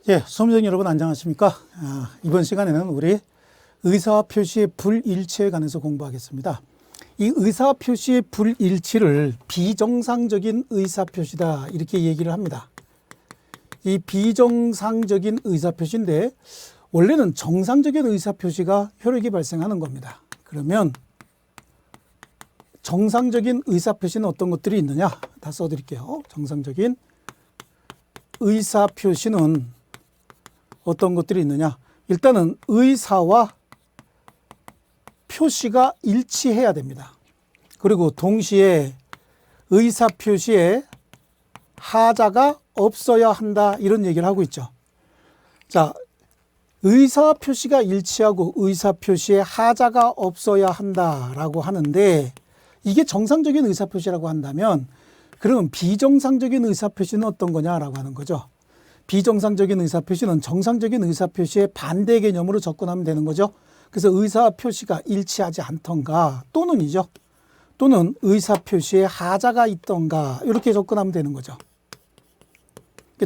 예, 수험생 여러분 안녕하십니까? 이번 시간에는 우리 의사와 표시의 불일치에 관해서 공부하겠습니다. 이 의사와 표시의 불일치를 비정상적인 의사표시다 이렇게 얘기를 합니다. 이 비정상적인 의사표시인데 원래는 정상적인 의사표시가 혈액이 발생하는 겁니다. 그러면 정상적인 의사표시는 어떤 것들이 있느냐? 다 써드릴게요. 정상적인 의사표시는 어떤 것들이 있느냐? 일단은 의사와 표시가 일치해야 됩니다. 그리고 동시에 의사 표시에 하자가 없어야 한다 이런 얘기를 하고 있죠. 자, 의사 표시가 일치하고 의사 표시에 하자가 없어야 한다라고 하는데 이게 정상적인 의사 표시라고 한다면 그러면 비정상적인 의사 표시는 어떤 거냐라고 하는 거죠. 비정상적인 의사표시는 정상적인 의사표시의 반대 개념으로 접근하면 되는 거죠. 그래서 의사표시가 일치하지 않던가 또는이죠. 또는 의사표시에 하자가 있던가 이렇게 접근하면 되는 거죠.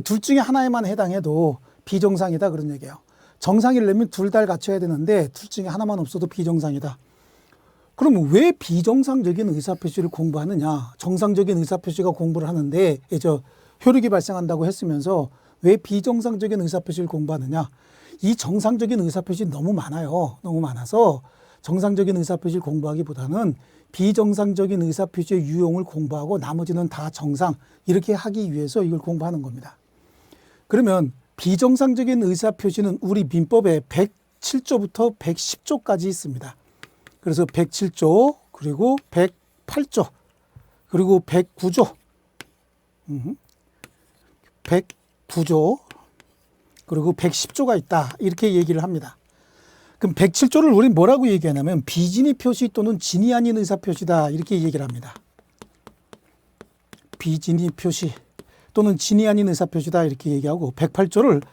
둘 중에 하나에만 해당해도 비정상이다 그런 얘기예요. 정상이려면 둘 다 갖춰야 되는데 둘 중에 하나만 없어도 비정상이다. 그러면 왜 비정상적인 의사표시를 공부하느냐. 정상적인 의사표시가 공부를 하는데 혈육이 발생한다고 했으면서 왜 비정상적인 의사표시를 공부하느냐? 이 정상적인 의사표시 너무 많아요. 너무 많아서 정상적인 의사표시를 공부하기보다는 비정상적인 의사표시의 유형을 공부하고 나머지는 다 정상 이렇게 하기 위해서 이걸 공부하는 겁니다. 그러면 비정상적인 의사표시는 우리 민법에 107조부터 110조까지 있습니다. 그래서 107조 그리고 108조 그리고 109조 109조 그리고 110조가 있다 이렇게 얘기를 합니다. 그럼 107조를 우리는 뭐라고 얘기하냐면 비진의 표시 또는 진이 아닌 의사표시다 이렇게 얘기를 합니다. 비진의 표시 또는 진이 아닌 의사표시다 이렇게 얘기하고 108조를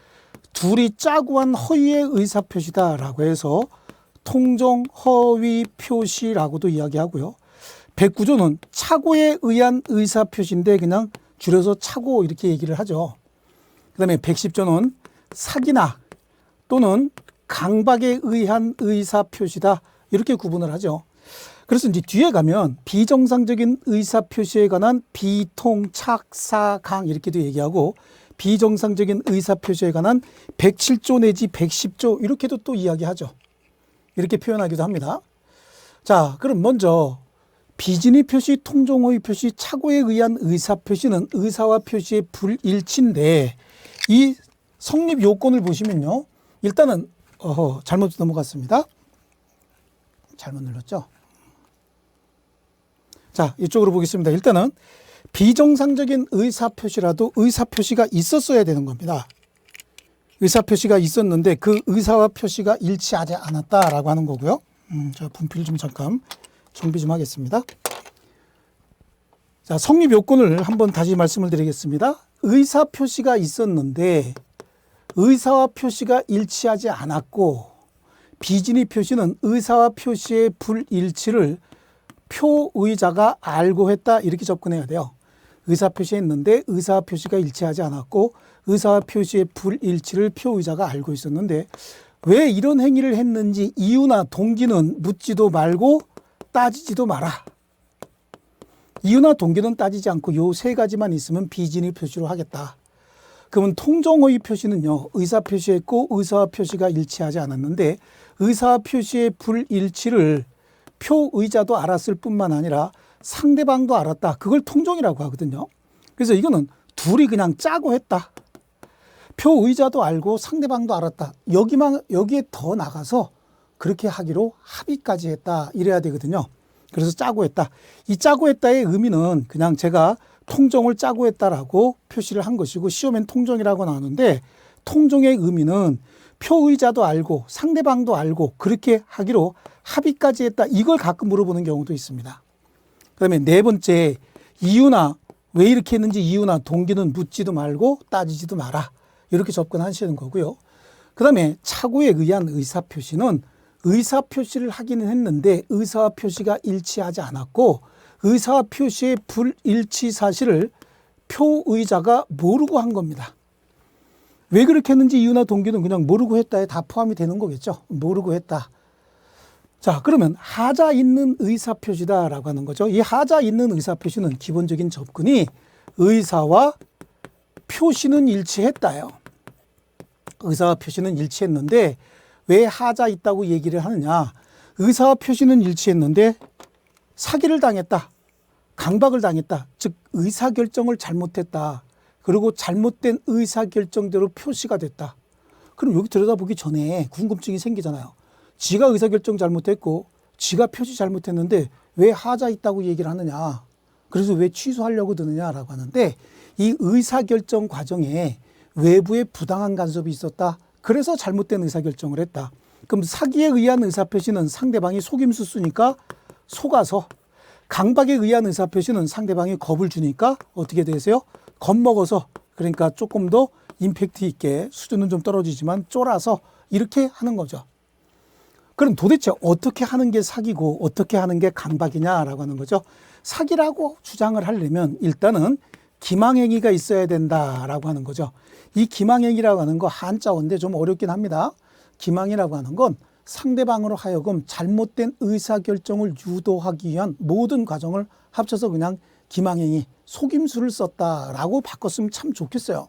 둘이 짜고 한 허위의 의사표시다라고 해서 통정 허위 표시라고도 이야기하고요. 109조는 착오에 의한 의사표시인데 그냥 줄여서 착오 이렇게 얘기를 하죠. 그 다음에 110조는 사기나 또는 강박에 의한 의사표시다 이렇게 구분을 하죠. 그래서 이제 뒤에 가면 비정상적인 의사표시에 관한 비통, 착, 사, 강 이렇게도 얘기하고 비정상적인 의사표시에 관한 107조 내지 110조 이렇게도 또 이야기하죠. 이렇게 표현하기도 합니다. 자, 그럼 먼저 비진의 표시, 통정호의 표시, 착오에 의한 의사표시는 의사와 표시의 불일치인데 이 성립 요건을 보시면요. 일단은 잘못 넘어갔습니다. 잘못 눌렀죠. 자, 이쪽으로 보겠습니다. 일단은 비정상적인 의사표시라도 의사표시가 있었어야 되는 겁니다. 의사표시가 있었는데 그 의사와 표시가 일치하지 않았다라고 하는 거고요. 자, 분필 좀 잠깐 정비 좀 하겠습니다. 자, 성립 요건을 한번 다시 말씀을 드리겠습니다. 의사 표시가 있었는데 의사와 표시가 일치하지 않았고 비진의 표시는 의사와 표시의 불일치를 표의자가 알고 했다 이렇게 접근해야 돼요. 의사 표시했는데 의사와 표시가 일치하지 않았고 의사와 표시의 불일치를 표의자가 알고 있었는데 왜 이런 행위를 했는지 이유나 동기는 묻지도 말고 따지지도 마라. 이유나 동기는 따지지 않고 요 세 가지만 있으면 비진의 표시로 하겠다. 그러면 통정허위 표시는요. 의사 표시했고 의사와 표시가 일치하지 않았는데 의사와 표시의 불일치를 표의자도 알았을 뿐만 아니라 상대방도 알았다. 그걸 통정이라고 하거든요. 그래서 이거는 둘이 그냥 짜고 했다. 표의자도 알고 상대방도 알았다. 여기에 더 나가서 그렇게 하기로 합의까지 했다. 이래야 되거든요. 그래서 짜고 했다. 이 짜고 했다의 의미는 그냥 제가 통정을 짜고 했다라고 표시를 한 것이고 시험엔 통정이라고 나오는데 통정의 의미는 표의자도 알고 상대방도 알고 그렇게 하기로 합의까지 했다. 이걸 가끔 물어보는 경우도 있습니다. 그 다음에 네 번째 이유나 왜 이렇게 했는지 이유나 동기는 묻지도 말고 따지지도 마라. 이렇게 접근하시는 거고요. 그 다음에 착오에 의한 의사표시는 의사표시를 하기는 했는데 의사와 표시가 일치하지 않았고 의사와 표시의 불일치 사실을 표의자가 모르고 한 겁니다. 왜 그렇게 했는지 이유나 동기는 그냥 모르고 했다에 다 포함이 되는 거겠죠. 모르고 했다. 자, 그러면 하자 있는 의사표시다라고 하는 거죠. 이 하자 있는 의사표시는 기본적인 접근이 의사와 표시는 일치했다요. 의사와 표시는 일치했는데 왜 하자 있다고 얘기를 하느냐. 의사와 표시는 일치했는데 사기를 당했다. 강박을 당했다. 즉 의사결정을 잘못했다. 그리고 잘못된 의사결정대로 표시가 됐다. 그럼 여기 들여다보기 전에 궁금증이 생기잖아요. 지가 의사결정 잘못했고 지가 표시 잘못했는데 왜 하자 있다고 얘기를 하느냐. 그래서 왜 취소하려고 드느냐라고 하는데 이 의사결정 과정에 외부의 부당한 간섭이 있었다. 그래서 잘못된 의사결정을 했다. 그럼 사기에 의한 의사표시는 상대방이 속임수 쓰니까 속아서, 강박에 의한 의사표시는 상대방이 겁을 주니까 어떻게 되세요? 겁먹어서, 그러니까 조금 더 임팩트 있게, 수준은 좀 떨어지지만 쫄아서 이렇게 하는 거죠. 그럼 도대체 어떻게 하는 게 사기고 어떻게 하는 게 강박이냐라고 하는 거죠. 사기라고 주장을 하려면 일단은 기망행위가 있어야 된다라고 하는 거죠. 이 기망행위라고 하는 거 한자어인데 좀 어렵긴 합니다. 기망이라고 하는 건 상대방으로 하여금 잘못된 의사결정을 유도하기 위한 모든 과정을 합쳐서 그냥 기망행위, 속임수를 썼다라고 바꿨으면 참 좋겠어요.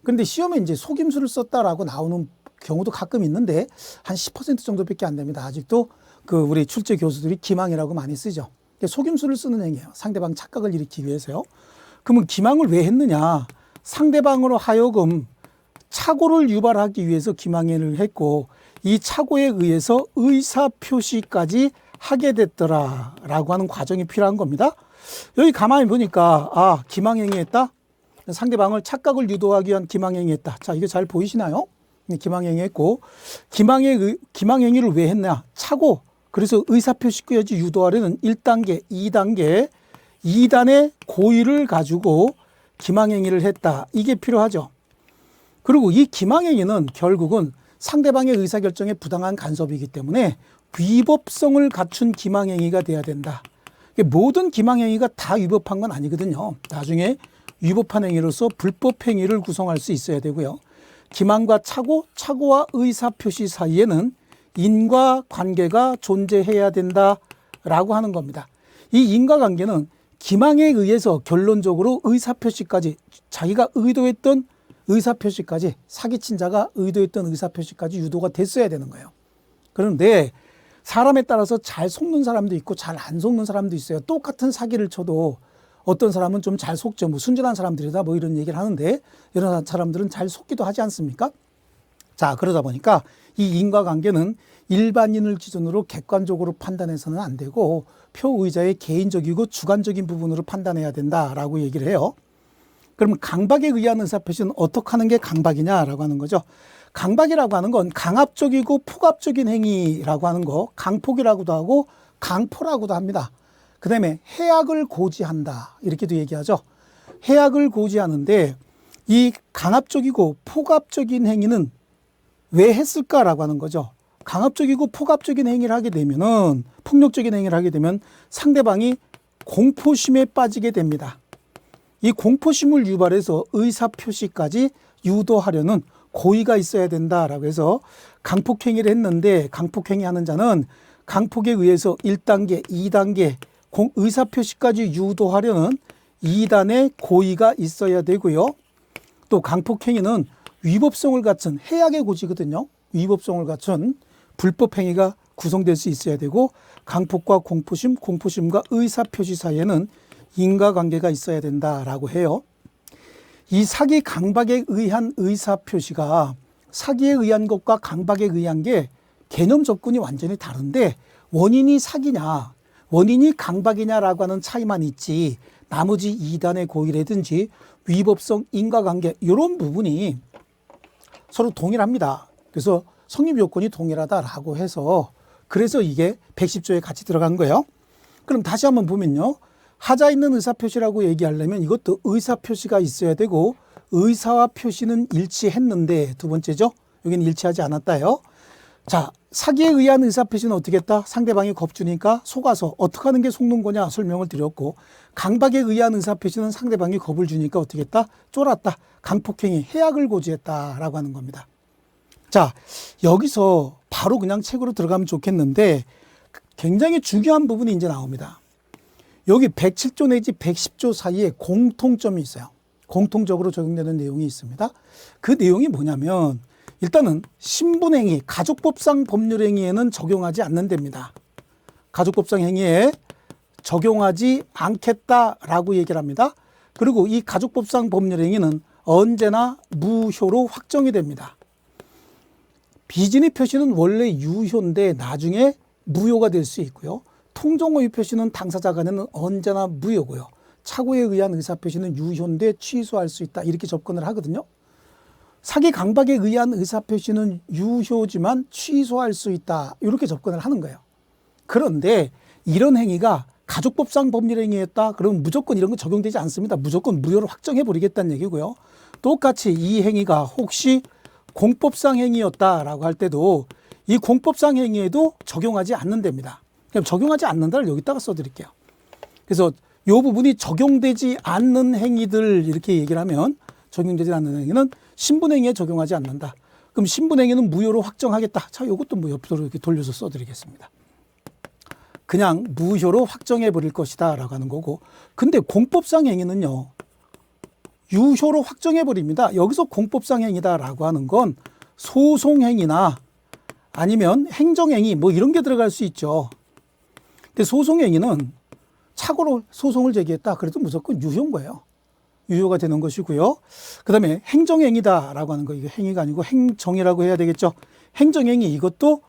그런데 시험에 이제 속임수를 썼다라고 나오는 경우도 가끔 있는데 한 10% 정도밖에 안 됩니다. 아직도 우리 출제 교수들이 기망이라고 많이 쓰죠. 속임수를 쓰는 행위예요. 상대방 착각을 일으키기 위해서요. 그러면 기망을 왜 했느냐? 상대방으로 하여금 착오를 유발하기 위해서 기망행위를 했고 이 착오에 의해서 의사표시까지 하게 됐더라라고 하는 과정이 필요한 겁니다. 여기 가만히 보니까 기망행위했다? 상대방을 착각을 유도하기 위한 기망행위했다. 자, 이게 잘 보이시나요? 기망행위했고 기망행위를 왜 했냐? 착오, 그래서 의사표시까지 유도하려는 1단계, 2단계, 2단의 고의를 가지고 기망행위를 했다. 이게 필요하죠. 그리고 이 기망행위는 결국은 상대방의 의사결정에 부당한 간섭이기 때문에 위법성을 갖춘 기망행위가 돼야 된다. 모든 기망행위가 다 위법한 건 아니거든요. 나중에 위법한 행위로서 불법행위를 구성할 수 있어야 되고요. 기망과 착오, 착오와 의사표시 사이에는 인과관계가 존재해야 된다라고 하는 겁니다. 이 인과관계는 기망에 의해서 결론적으로 의사표시까지, 자기가 의도했던 의사표시까지, 사기친 자가 의도했던 의사표시까지 유도가 됐어야 되는 거예요. 그런데 사람에 따라서 잘 속는 사람도 있고 잘 안 속는 사람도 있어요. 똑같은 사기를 쳐도 어떤 사람은 좀 잘 속죠. 순진한 사람들이다 이런 얘기를 하는데 이런 사람들은 잘 속기도 하지 않습니까? 자, 그러다 보니까 이 인과관계는 일반인을 기준으로 객관적으로 판단해서는 안 되고 표의자의 개인적이고 주관적인 부분으로 판단해야 된다라고 얘기를 해요. 그러면 강박에 의한 의사표시는 어떻게 하는 게 강박이냐라고 하는 거죠. 강박이라고 하는 건 강압적이고 폭압적인 행위라고 하는 거, 강폭이라고도 하고 강포라고도 합니다. 그 다음에 해악을 고지한다 이렇게도 얘기하죠. 해악을 고지하는데 이 강압적이고 폭압적인 행위는 왜 했을까라고 하는 거죠. 강압적이고 폭압적인 행위를 하게 되면은, 폭력적인 행위를 하게 되면 상대방이 공포심에 빠지게 됩니다. 이 공포심을 유발해서 의사표시까지 유도하려는 고의가 있어야 된다라고 해서 강폭행위를 했는데, 강폭행위 하는 자는 강폭에 의해서 1단계, 2단계 의사표시까지 유도하려는 2단의 고의가 있어야 되고요. 또 강폭행위는 위법성을 갖춘 해악의 고지거든요. 위법성을 갖춘 불법행위가 구성될 수 있어야 되고, 강폭과 공포심, 공포심과 의사표시 사이에는 인과관계가 있어야 된다라고 해요. 이 사기 강박에 의한 의사표시가 사기에 의한 것과 강박에 의한 게 개념 접근이 완전히 다른데 원인이 사기냐 원인이 강박이냐라고 하는 차이만 있지 나머지 2단의 고의라든지 위법성, 인과관계 이런 부분이 서로 동일합니다. 그래서 성립 요건이 동일하다라고 해서 그래서 이게 110조에 같이 들어간 거예요. 그럼 다시 한번 보면요. 하자 있는 의사표시라고 얘기하려면 이것도 의사표시가 있어야 되고 의사와 표시는 일치했는데 두 번째죠. 여기는 일치하지 않았다요. 자, 사기에 의한 의사표시는 어떻게 했다? 상대방이 겁주니까 속아서 어떻게 하는 게 속는 거냐 설명을 드렸고, 강박에 의한 의사표시는 상대방이 겁을 주니까 어떻게 했다? 쫄았다. 강폭행위, 해악을 고지했다라고 하는 겁니다. 자, 여기서 바로 그냥 책으로 들어가면 좋겠는데 굉장히 중요한 부분이 이제 나옵니다. 여기 107조 내지 110조 사이에 공통점이 있어요. 공통적으로 적용되는 내용이 있습니다. 그 내용이 뭐냐면 일단은 신분행위, 가족법상 법률행위에는 적용하지 않는답니다. 가족법상 행위에 적용하지 않겠다라고 얘기를 합니다. 그리고 이 가족법상 법률행위는 언제나 무효로 확정이 됩니다. 비진의 표시는 원래 유효인데 나중에 무효가 될 수 있고요. 통정허위 표시는 당사자 간에는 언제나 무효고요. 착오에 의한 의사표시는 유효인데 취소할 수 있다. 이렇게 접근을 하거든요. 사기 강박에 의한 의사표시는 유효지만 취소할 수 있다. 이렇게 접근을 하는 거예요. 그런데 이런 행위가 가족법상 법률행위였다. 그러면 무조건 이런 거 적용되지 않습니다. 무조건 무효로 확정해버리겠다는 얘기고요. 똑같이 이 행위가 혹시 공법상 행위였다라고 할 때도 이 공법상 행위에도 적용하지 않는답니다. 그럼 적용하지 않는다를 여기다가 써드릴게요. 그래서 이 부분이 적용되지 않는 행위들 이렇게 얘기를 하면 적용되지 않는 행위는 신분행위에 적용하지 않는다. 그럼 신분행위는 무효로 확정하겠다. 자, 이것도 뭐 옆으로 이렇게 돌려서 써드리겠습니다. 그냥 무효로 확정해 버릴 것이다 라고 하는 거고, 근데 공법상 행위는요 유효로 확정해 버립니다. 여기서 공법상 행위다라고 하는 건 소송행위나 아니면 행정행위 뭐 이런 게 들어갈 수 있죠. 근데 소송행위는 착오로 소송을 제기했다. 그래도 무조건 유효인 거예요. 유효가 되는 것이고요. 그 다음에 행정행위다라고 하는 거, 이거 행위가 아니고 행정이라고 해야 되겠죠. 행정행위 이것도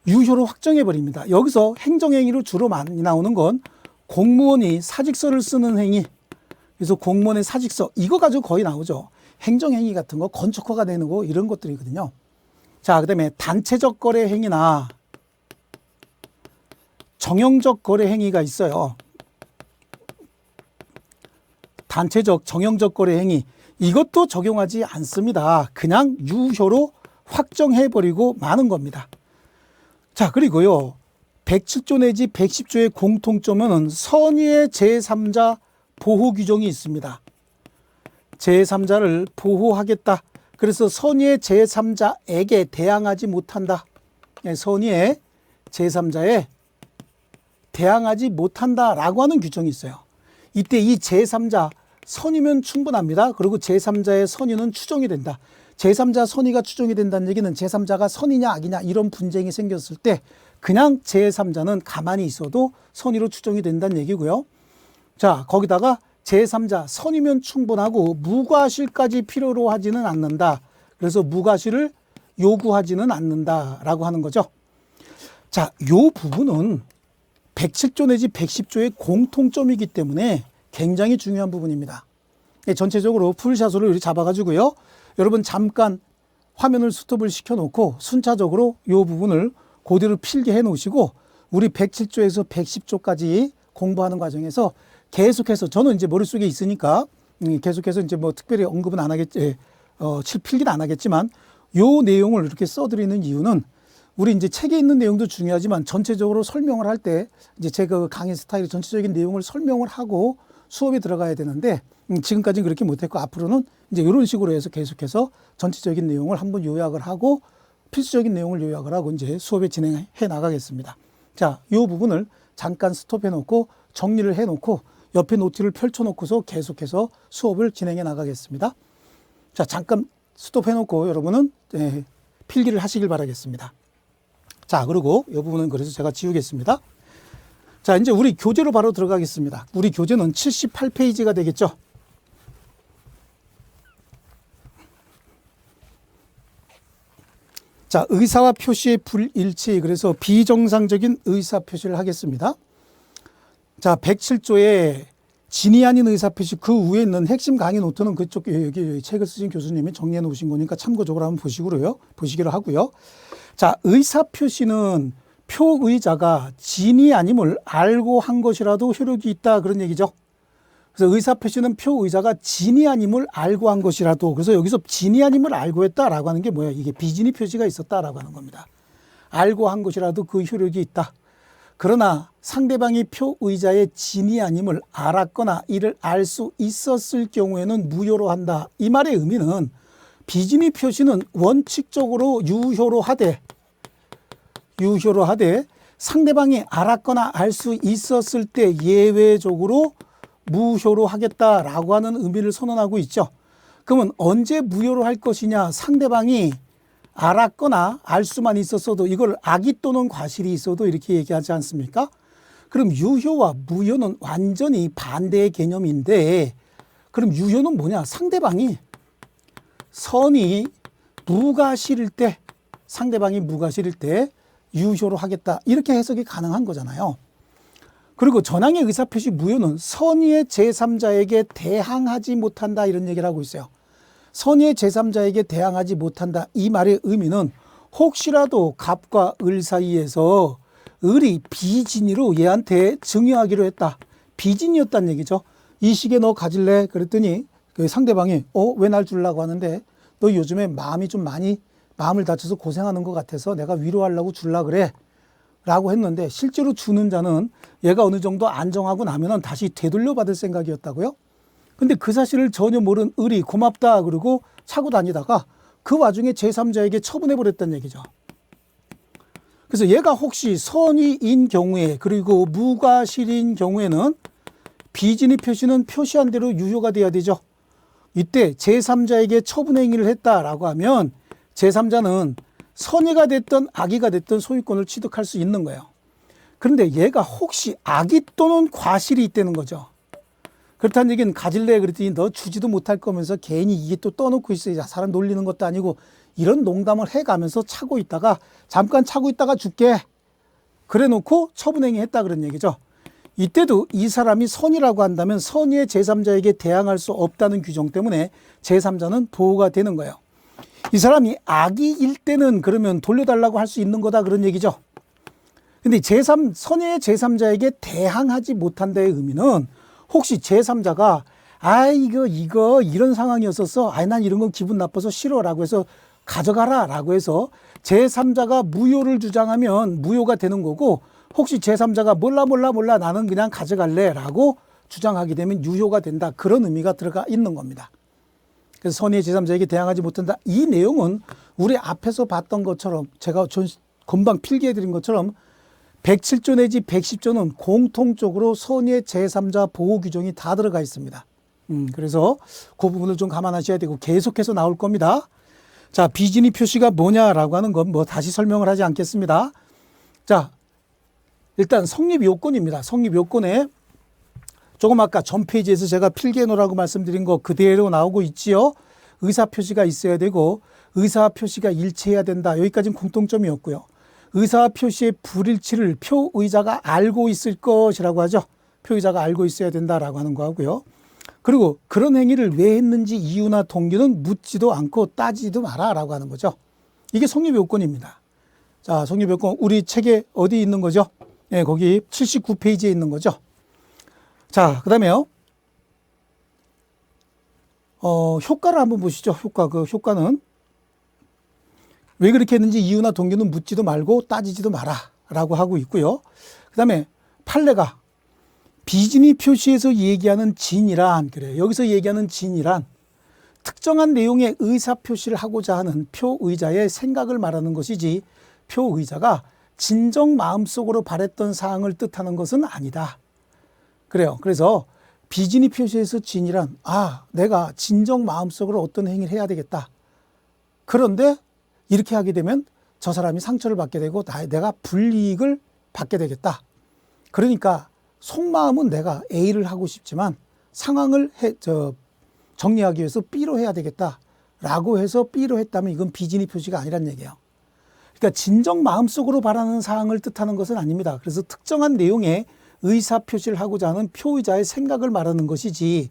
유효로 확정해 버립니다. 여기서 행정행위로 주로 많이 나오는 건 공무원이 사직서를 쓰는 행위. 그래서 공무원의 사직서 이거 가지고 거의 나오죠. 행정행위 같은 거 건축허가 내는 거 이런 것들이거든요. 자, 그 다음에 단체적 거래 행위나 정형적 거래 행위가 있어요. 단체적, 정형적 거래 행위 이것도 적용하지 않습니다. 그냥 유효로 확정해버리고 마는 겁니다. 자, 그리고요 107조 내지 110조의 공통점은 선의의 제3자 보호 규정이 있습니다. 제3자를 보호하겠다. 그래서 선의의 제3자에게 대항하지 못한다. 선의의 제3자에 대항하지 못한다라고 하는 규정이 있어요. 이때 이 제3자 선의면 충분합니다. 그리고 제3자의 선의는 추정이 된다. 제3자 선의가 추정이 된다는 얘기는 제3자가 선의냐 악이냐 이런 분쟁이 생겼을 때 그냥 제3자는 가만히 있어도 선의로 추정이 된다는 얘기고요. 자, 거기다가 제3자 선의면 충분하고 무과실까지 필요로 하지는 않는다. 그래서 무과실을 요구하지는 않는다라고 하는 거죠. 자, 요 부분은 107조 내지 110조의 공통점이기 때문에 굉장히 중요한 부분입니다. 전체적으로 풀샷으로 이렇게 잡아가지고요. 여러분 잠깐 화면을 스톱을 시켜놓고 순차적으로 이 부분을 그대로 필기해 놓으시고 우리 107조에서 110조까지 공부하는 과정에서 계속해서 저는 이제 머릿속에 있으니까 계속해서 이제 뭐 특별히 언급은 안 하겠지, 필기는 안 하겠지만 요 내용을 이렇게 써드리는 이유는 우리 이제 책에 있는 내용도 중요하지만 전체적으로 설명을 할 때 이제 제가 강의 스타일의 전체적인 내용을 설명을 하고 수업에 들어가야 되는데 지금까지는 그렇게 못했고 앞으로는 이제 이런 식으로 해서 계속해서 전체적인 내용을 한번 요약을 하고 필수적인 내용을 요약을 하고 이제 수업에 진행해 나가겠습니다. 자, 이 부분을 잠깐 스톱해 놓고 정리를 해 놓고 옆에 노트를 펼쳐 놓고서 계속해서 수업을 진행해 나가겠습니다. 자, 잠깐 스톱해 놓고 여러분은 필기를 하시길 바라겠습니다. 자, 그리고 이 부분은 그래서 제가 지우겠습니다. 자, 이제 우리 교재로 바로 들어가겠습니다. 우리 교재는 78페이지가 되겠죠. 자, 의사와 표시의 불일치. 그래서 비정상적인 의사 표시를 하겠습니다. 자, 107조에 진위 아닌 의사 표시 그 위에 있는 핵심 강의 노트는 그쪽 여기 책을 쓰신 교수님이 정리해 놓으신 거니까 참고적으로 한번 보시기로 하고요. 자, 의사 표시는 표의자가 진위 아님을 알고 한 것이라도 효력이 있다 그런 얘기죠. 그래서 의사 표시는 표의자가 진위 아님을 알고 한 것이라도, 그래서 여기서 진위 아님을 알고 했다라고 하는 게 뭐예요? 이게 비진위 표시가 있었다라고 하는 겁니다. 알고 한 것이라도 그 효력이 있다. 그러나 상대방이 표의자의 진이 아님을 알았거나 이를 알 수 있었을 경우에는 무효로 한다. 이 말의 의미는 비진의 표시는 원칙적으로 유효로 하되 상대방이 알았거나 알 수 있었을 때 예외적으로 무효로 하겠다라고 하는 의미를 선언하고 있죠. 그러면 언제 무효로 할 것이냐? 상대방이 알았거나 알 수만 있었어도, 이걸 악의 또는 과실이 있어도 이렇게 얘기하지 않습니까? 그럼 유효와 무효는 완전히 반대의 개념인데, 그럼 유효는 뭐냐? 상대방이 선이 무과실일 때, 상대방이 무과실일 때 유효로 하겠다, 이렇게 해석이 가능한 거잖아요. 그리고 전항의 의사표시 무효는 선의의 제3자에게 대항하지 못한다, 이런 얘기를 하고 있어요. 선의의 제3자에게 대항하지 못한다, 이 말의 의미는 혹시라도 갑과 을 사이에서 을이 비진이로 얘한테 증여하기로 했다, 비진이었다는 얘기죠. 이 시계 너 가질래? 그랬더니 그 상대방이 왜 날 주려고 하는데, 너 요즘에 마음이 좀 많이 마음을 다쳐서 고생하는 것 같아서 내가 위로하려고 주려고 그래 라고 했는데, 실제로 주는 자는 얘가 어느 정도 안정하고 나면은 다시 되돌려 받을 생각이었다고요? 근데 그 사실을 전혀 모른 을이 고맙다 그러고 차고 다니다가 그 와중에 제3자에게 처분해 버렸다는 얘기죠. 그래서 얘가 혹시 선의인 경우에, 그리고 무과실인 경우에는 비진의 표시는 표시한 대로 유효가 돼야 되죠. 이때 제3자에게 처분 행위를 했다라고 하면 제3자는 선의가 됐든 악의가 됐든 소유권을 취득할 수 있는 거예요. 그런데 얘가 혹시 악의 또는 과실이 있다는 거죠. 그렇다는 얘기는 가질래 그랬더니 너 주지도 못할 거면서 괜히 이게 또 떠놓고 있어야 사람 놀리는 것도 아니고, 이런 농담을 해가면서 차고 있다가 잠깐 차고 있다가 줄게 그래 놓고 처분행위 했다, 그런 얘기죠. 이때도 이 사람이 선의라고 한다면 선의의 제3자에게 대항할 수 없다는 규정 때문에 제3자는 보호가 되는 거예요. 이 사람이 악의일 때는 그러면 돌려달라고 할 수 있는 거다, 그런 얘기죠. 근데 선의의 제3자에게 대항하지 못한다의 의미는 혹시 제3자가 이거 이런 상황이었었어, 난 이런 건 기분 나빠서 싫어라고 해서 가져가라 라고 해서 제3자가 무효를 주장하면 무효가 되는 거고, 혹시 제3자가 몰라 나는 그냥 가져갈래 라고 주장하게 되면 유효가 된다, 그런 의미가 들어가 있는 겁니다. 그래서 선의의 제3자에게 대항하지 못한다, 이 내용은 우리 앞에서 봤던 것처럼, 제가 금방 필기해 드린 것처럼 107조 내지 110조는 공통적으로 선의의 제3자 보호 규정이 다 들어가 있습니다. 그래서 그 부분을 좀 감안하셔야 되고, 계속해서 나올 겁니다. 자, 비진의 표시가 뭐냐라고 하는 건 뭐 다시 설명을 하지 않겠습니다. 자, 일단 성립 요건입니다. 성립 요건에 조금 아까 전 페이지에서 제가 필기해 놓으라고 말씀드린 거 그대로 나오고 있지요. 의사표시가 있어야 되고 의사표시가 일치해야 된다, 여기까지는 공통점이었고요. 의사표시의 불일치를 표의자가 알고 있을 것이라고 하죠. 표의자가 알고 있어야 된다라고 하는 거 하고요. 그리고 그런 행위를 왜 했는지 이유나 동기는 묻지도 않고 따지지도 마라라고 하는 거죠. 이게 성립 요건입니다. 자, 성립 요건 우리 책에 어디 있는 거죠? 네, 거기 79페이지에 있는 거죠. 자, 그 다음에요. 효과를 한번 보시죠. 그 효과는 왜 그렇게 했는지 이유나 동기는 묻지도 말고 따지지도 마라 라고 하고 있고요. 그 다음에 판례가 비진의 표시에서 얘기하는 진이란, 그래요. 여기서 얘기하는 진이란 특정한 내용의 의사표시를 하고자 하는 표의자의 생각을 말하는 것이지, 표의자가 진정 마음속으로 바랬던 사항을 뜻하는 것은 아니다. 그래요. 그래서 비진의 표시에서 진이란, 내가 진정 마음속으로 어떤 행위를 해야 되겠다. 그런데 이렇게 하게 되면 저 사람이 상처를 받게 되고 내가 불이익을 받게 되겠다. 그러니까 속마음은 내가 A를 하고 싶지만 상황을 정리하기 위해서 B로 해야 되겠다라고 해서 B로 했다면 이건 비진의 표시가 아니란 얘기예요. 그러니까 진정 마음속으로 바라는 사항을 뜻하는 것은 아닙니다. 그래서 특정한 내용의 의사표시를 하고자 하는 표의자의 생각을 말하는 것이지,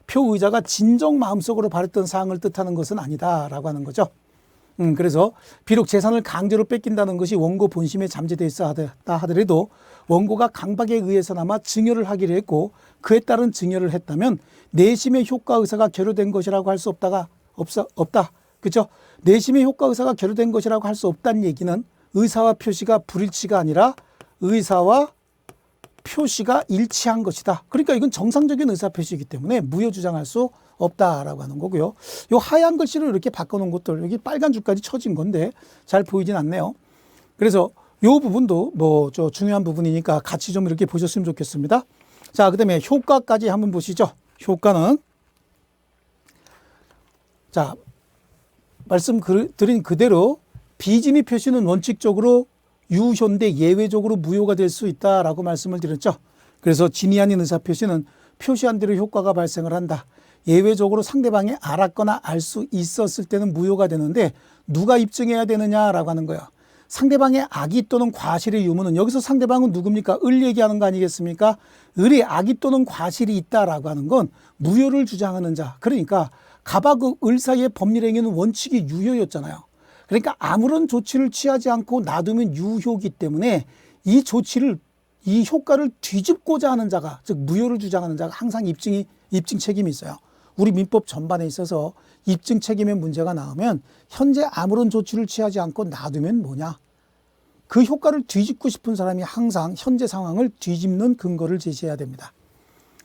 표의자가 진정 마음속으로 바랬던 사항을 뜻하는 것은 아니다라고 하는 거죠. 그래서 비록 재산을 강제로 뺏긴다는 것이 원고 본심에 잠재되어 있어 하더라도 원고가 강박에 의해서나마 증여를 하기로 했고 그에 따른 증여를 했다면 내심의 효과 의사가 결여된 것이라고 할 수 없다. 그렇죠? 내심의 효과 의사가 결여된 것이라고 할 수 없다는 얘기는 의사와 표시가 불일치가 아니라 의사와 표시가 일치한 것이다. 그러니까 이건 정상적인 의사표시이기 때문에 무효 주장할 수 없다라고 하는 거고요. 요 하얀 글씨로 이렇게 바꿔놓은 것들, 여기 빨간 줄까지 쳐진 건데 잘 보이진 않네요. 그래서 요 부분도 뭐 저 중요한 부분이니까 같이 좀 이렇게 보셨으면 좋겠습니다. 자, 그다음에 효과까지 한번 보시죠. 효과는 자, 말씀드린 그대로 비진위 표시는 원칙적으로 유효인데 예외적으로 무효가 될 수 있다라고 말씀을 드렸죠. 그래서 진위 아닌 의사표시는 표시한 대로 효과가 발생을 한다. 예외적으로 상대방이 알았거나 알 수 있었을 때는 무효가 되는데 누가 입증해야 되느냐라고 하는 거예요. 상대방의 악의 또는 과실의 유무는, 여기서 상대방은 누굽니까? 을 얘기하는 거 아니겠습니까? 을의 악의 또는 과실이 있다라고 하는 건 무효를 주장하는 자. 그러니까 갑과 을 사이의 법률 행위는 원칙이 유효였잖아요. 그러니까 아무런 조치를 취하지 않고 놔두면 유효이기 때문에 이 조치를, 이 효과를 뒤집고자 하는 자가, 즉 무효를 주장하는 자가 항상 입증 책임이 있어요. 우리 민법 전반에 있어서 입증 책임의 문제가 나오면 현재 아무런 조치를 취하지 않고 놔두면 뭐냐? 그 효과를 뒤집고 싶은 사람이 항상 현재 상황을 뒤집는 근거를 제시해야 됩니다.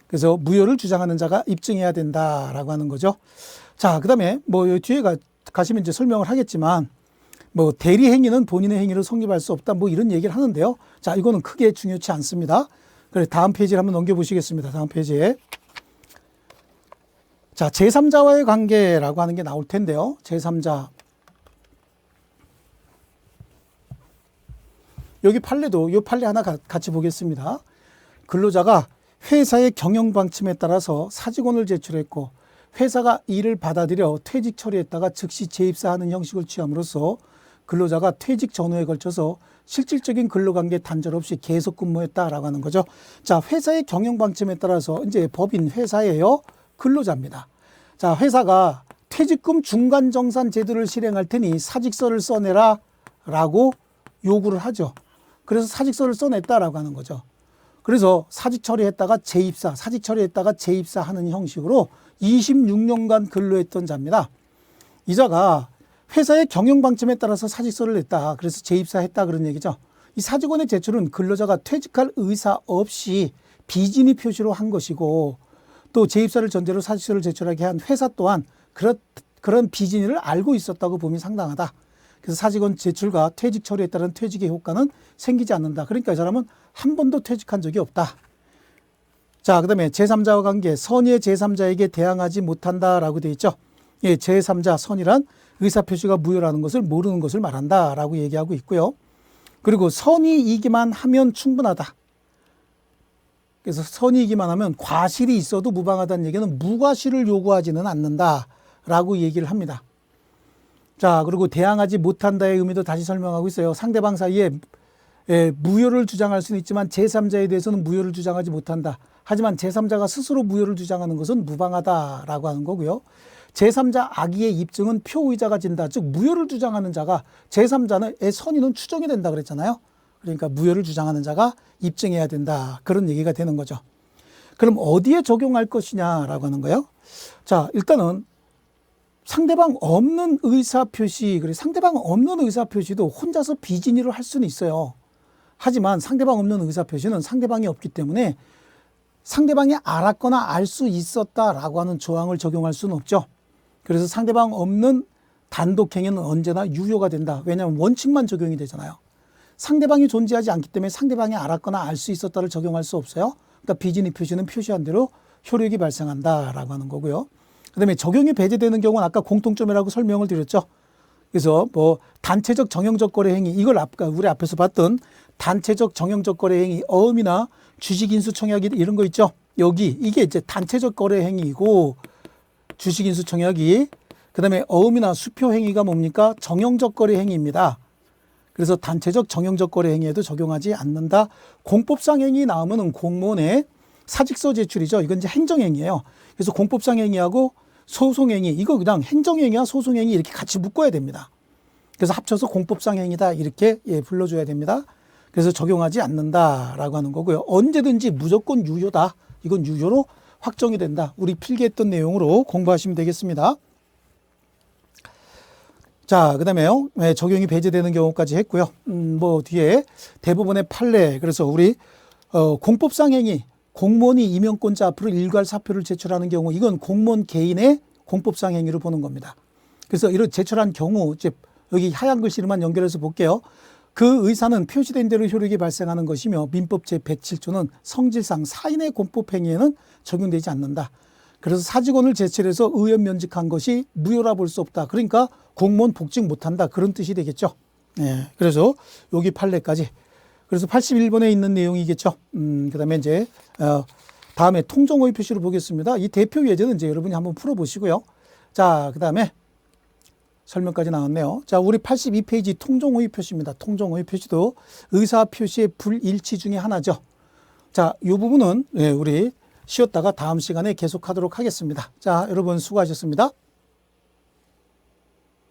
그래서 무효를 주장하는 자가 입증해야 된다라고 하는 거죠. 자, 그다음에 뭐 뒤에 가시면 이제 설명을 하겠지만 뭐 대리 행위는 본인의 행위로 성립할 수 없다, 뭐 이런 얘기를 하는데요. 자, 이거는 크게 중요치 않습니다. 그래, 다음 페이지를 한번 넘겨보시겠습니다. 다음 페이지에. 자, 제3자와의 관계라고 하는 게 나올 텐데요. 제3자. 여기 판례도, 이 판례 하나 같이 보겠습니다. 근로자가 회사의 경영 방침에 따라서 사직원을 제출했고 회사가 이를 받아들여 퇴직 처리했다가 즉시 재입사하는 형식을 취함으로써 근로자가 퇴직 전후에 걸쳐서 실질적인 근로관계 단절 없이 계속 근무했다라고 하는 거죠. 자, 회사의 경영 방침에 따라서 이제 법인 회사예요. 근로자입니다. 자, 회사가 퇴직금 중간정산 제도를 실행할 테니 사직서를 써내라 라고 요구를 하죠. 그래서 사직서를 써냈다라고 하는 거죠. 그래서 사직 처리했다가 재입사, 사직 처리했다가 재입사하는 형식으로 26년간 근로했던 자입니다. 이 자가 회사의 경영 방침에 따라서 사직서를 냈다. 그래서 재입사했다, 그런 얘기죠. 이 사직원의 제출은 근로자가 퇴직할 의사 없이 비진위 표시로 한 것이고 또 재입사를 전제로 사직서를 제출하게 한 회사 또한 그런 비진위를 알고 있었다고 봄이 상당하다. 그래서 사직원 제출과 퇴직 처리에 따른 퇴직의 효과는 생기지 않는다. 그러니까 이 사람은 한 번도 퇴직한 적이 없다. 자, 그 다음에 제3자와 관계, 선의의 제3자에게 대항하지 못한다라고 되어 있죠. 예, 제3자, 선이란 의사표시가 무효라는 것을 모르는 것을 말한다라고 얘기하고 있고요. 그리고 선의이기만 하면 충분하다. 그래서 선의이기만 하면 과실이 있어도 무방하다는 얘기는 무과실을 요구하지는 않는다라고 얘기를 합니다. 자, 그리고 대항하지 못한다의 의미도 다시 설명하고 있어요. 상대방 사이에 무효를 주장할 수는 있지만 제3자에 대해서는 무효를 주장하지 못한다. 하지만 제3자가 스스로 무효를 주장하는 것은 무방하다라고 하는 거고요. 제3자 악의의 입증은 표의자가 진다. 즉 무효를 주장하는 자가, 제3자의 선의는 추정이 된다 그랬잖아요. 그러니까 무효를 주장하는 자가 입증해야 된다. 그런 얘기가 되는 거죠. 그럼 어디에 적용할 것이냐라고 하는 거예요. 자, 일단은 상대방 없는 의사표시, 그리고 상대방 없는 의사표시도 혼자서 비진위를 할 수는 있어요. 하지만 상대방 없는 의사표시는 상대방이 없기 때문에 상대방이 알았거나 알 수 있었다라고 하는 조항을 적용할 수는 없죠. 그래서 상대방 없는 단독행위는 언제나 유효가 된다. 왜냐하면 원칙만 적용이 되잖아요. 상대방이 존재하지 않기 때문에 상대방이 알았거나 알 수 있었다를 적용할 수 없어요. 그러니까 비진위 표시는 표시한 대로 효력이 발생한다라고 하는 거고요. 그다음에 적용이 배제되는 경우는 아까 공통점이라고 설명을 드렸죠. 그래서 뭐 단체적 정형적 거래 행위, 이걸 아까 우리 앞에서 봤던 단체적 정형적 거래 행위, 어음이나 주식인수 청약이 이런 거 있죠. 여기 이게 이제 단체적 거래 행위이고 주식인수 청약이, 그다음에 어음이나 수표 행위가 뭡니까? 정형적 거래 행위입니다. 그래서 단체적 정형적 거래 행위에도 적용하지 않는다. 공법상 행위 나오면은 공무원의 사직서 제출이죠. 이건 이제 행정행위예요. 그래서 공법상 행위하고 소송행위, 이거 그냥 행정행위와 소송행위 이렇게 같이 묶어야 됩니다. 그래서 합쳐서 공법상 행위다 이렇게 불러줘야 됩니다. 그래서 적용하지 않는다라고 하는 거고요. 언제든지 무조건 유효다. 이건 유효로 확정이 된다. 우리 필기했던 내용으로 공부하시면 되겠습니다. 자, 그다음에요. 적용이 배제되는 경우까지 했고요. 뭐 뒤에 대법원의 판례. 그래서 우리 공법상 행위, 공무원이 임명권자 앞으로 일괄 사표를 제출하는 경우, 이건 공무원 개인의 공법상 행위를 보는 겁니다. 그래서 이런 제출한 경우, 이제 여기 하얀 글씨로만 연결해서 볼게요. 그 의사는 표시된 대로 효력이 발생하는 것이며 민법 제107조는 성질상 사인의 공법 행위에는 적용되지 않는다. 그래서 사직원을 제출해서 의원 면직한 것이 무효라 볼 수 없다. 그러니까 공무원 복직 못한다. 그런 뜻이 되겠죠. 네, 그래서 여기 판례까지. 그래서 81번에 있는 내용이겠죠. 그다음에 이제 다음에 통정호의 표시를 보겠습니다. 이 대표 예제는 이제 여러분이 한번 풀어보시고요. 자, 그다음에 설명까지 나왔네요. 자, 우리 82페이지 통정호의 표시입니다. 통정호의 표시도 의사 표시의 불일치 중에 하나죠. 자, 이 부분은 우리 쉬었다가 다음 시간에 계속하도록 하겠습니다. 자, 여러분 수고하셨습니다.